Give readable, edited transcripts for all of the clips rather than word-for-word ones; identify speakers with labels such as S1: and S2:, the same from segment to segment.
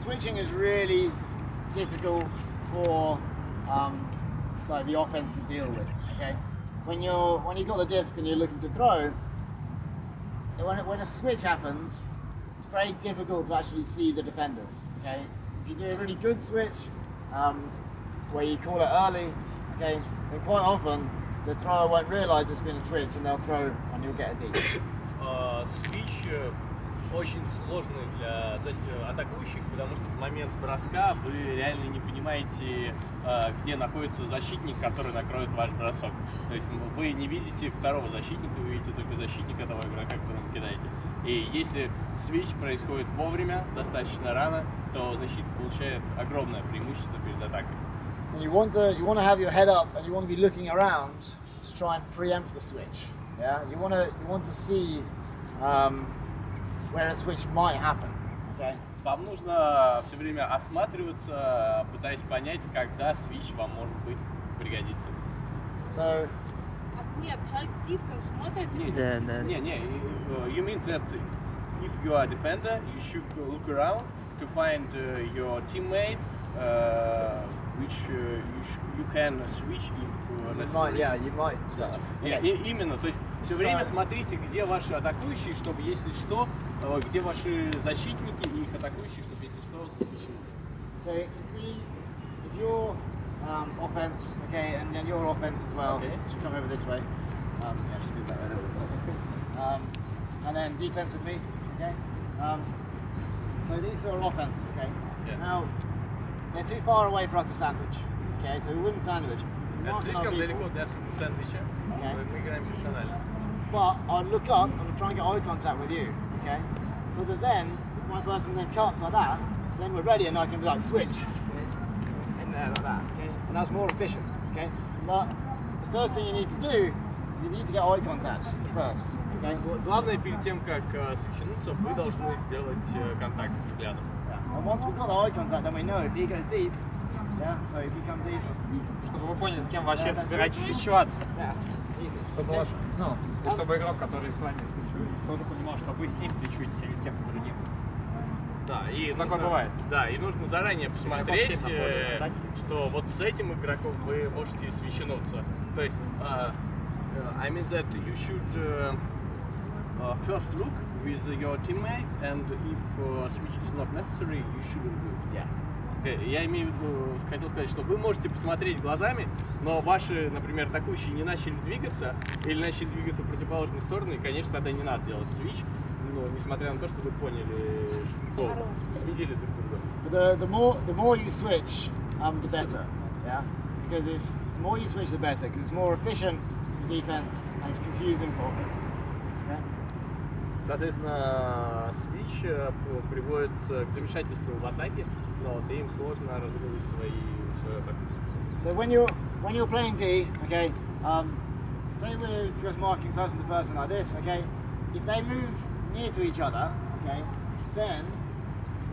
S1: switching is really difficult for like the offense to deal with. Okay, when you've got the disc and you're looking to throw, when a switch happens, it's very difficult to actually see the defenders. Okay, if you do a really good switch, where you call it early, okay, then quite often the thrower won't realize it's been a switch and they'll throw and you'll get a D.
S2: Switch очень сложный для атакующих, потому что в момент броска вы реально не понимаете, где находится защитник, который накроет ваш бросок. То есть вы не видите второго защитника, вы видите только защитника того игрока, которому кидаете. И если свич происходит вовремя, достаточно рано, то защитник получает огромное преимущество перед атакой.
S1: And you want to have your head up and you want to be looking around to try and preempt the switch. Yeah, you want to see where a switch might happen. Okay.
S2: Вам нужно все время осматриваться, пытаясь понять, когда свич вам может быть пригодится.
S1: So.
S3: Нет, человек с диском смотрит.
S2: Не. You mean that if you are a defender, you should look around to find your teammate, which you can switch if necessary.
S1: You might switch.
S2: Именно, то есть все время смотрите, где ваши атакующие, чтобы если что, где ваши защитники и их атакующие, чтобы если что, свичнуться.
S1: So if your offense, okay, and then your offense as well, should come over this way. Just move that over. And then defense with me, okay. So these two are offense, okay.
S2: Yeah.
S1: Now they're too far away for us to sandwich, okay. So we wouldn't sandwich.
S2: Это слишком далеко для сэндвича. Мы играем персонально.
S1: But I'd look up and try and get eye contact with you, okay. So that then, if my person then cuts like that, then we're ready and I can be like switch in there like that, okay. And that's more efficient, okay. But the first thing you need to do is you need to get eye contact first, okay.
S2: Главное, перед тем, как свичнуться, вы должны сделать контакт взглядом.
S1: And once we've got the eye contact, then we know if he goes deep, yeah, so if he comes deep.
S4: Чтобы вы поняли, с кем вообще собираетесь свечиваться.
S1: Yeah,
S4: Чтобы игрок, который с вами свечуется, тоже понимал, что вы с ним свечуетесь, а не с кем-то другим.
S2: Да, и
S4: такое бывает.
S2: Да, и нужно заранее посмотреть, что вот с этим игроком вы можете свечнуться. То есть, I mean that you should first look with your teammate, and if switch is not necessary, you shouldn't do it.
S1: yeah.
S2: Я имею в виду, хотел сказать, что вы можете посмотреть глазами, но ваши, например, атакующие не начали двигаться или начали двигаться в противоположную сторону, и, конечно, тогда не надо делать свич, но несмотря на то, что вы поняли, что видели друг друга.
S1: The more you switch, the better. Yeah, because the more you switch, the better. Because it's more efficient for defense and it's confusing for offense. Okay?
S2: Соответственно, свич приводит к замешательству в атаке, но им сложно разыгрывать свою атаку.
S1: So when you're playing D, okay, say we're just marking person to person like this, okay, if they move near to each other, okay, then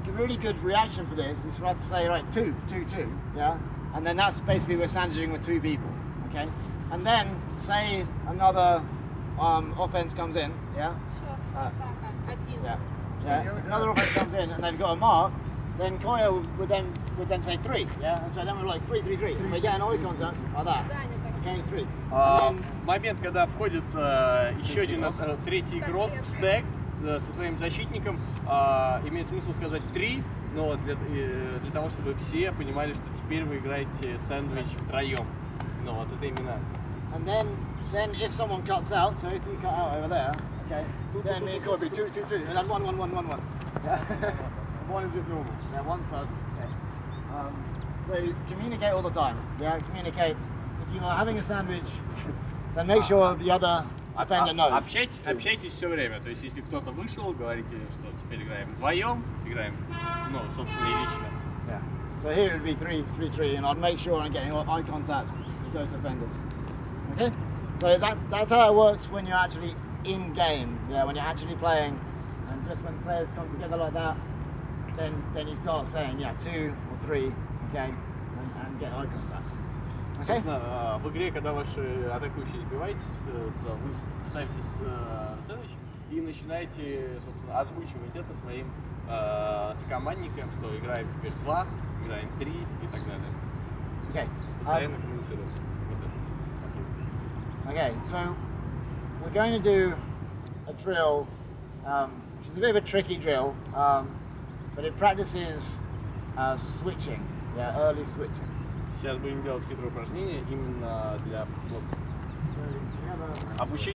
S1: the really good reaction for this is for us to say, right, 2, 2, 2, yeah, and then that's basically we're sandwiching with 2 people, okay, and then say another offense comes in, yeah. Another offense comes in and they've got a mark, then Koya would then say 3, yeah, and so then we're like 3, 3, 3, and we get an eye contact like that, okay, 3.
S2: В момент, когда входит еще один третий игрок в стэк со своим защитником, имеет смысл сказать 3, но для того, чтобы все понимали, что теперь вы играете сэндвич втроем. Но вот это именно.
S1: And then if someone cuts out, so if you cut out over there, okay, then it could be 2, 2, 2, and then 1, 1, 1, 1, 1. Yeah. One is just normal. Yeah, one person. Okay. So communicate all the time. Yeah, communicate. If you are having a sandwich, then make sure the other defender knows.
S2: Общайтесь все время. То есть, если кто-то вышел, говорите, что теперь играем вдвоем, играем, ну, собственно, и лично.
S1: Yeah. So here it would be 3, 3, 3, and I'd make sure I'm getting eye contact with those defenders. Okay. So that's how it works when you're actually in game. Yeah, when you're actually playing, and just when players come together like that, then you start saying 2 or 3, okay, and get eye contact. Okay.
S2: В игре, когда ваши атакующие сбиваетесь, вы ставите сэндвич, и начинаете, собственно, озвучивать это своим сокомандникам, что играем теперь 2, играем 3 и так далее.
S1: Okay.
S2: Постоянно коммуницировать. Вот это. Спасибо.
S1: Okay, so we're going to do a drill, which is a bit of a tricky drill, but it practices switching, early switching.
S2: Сейчас будем делать хитрое упражнение именно для обучения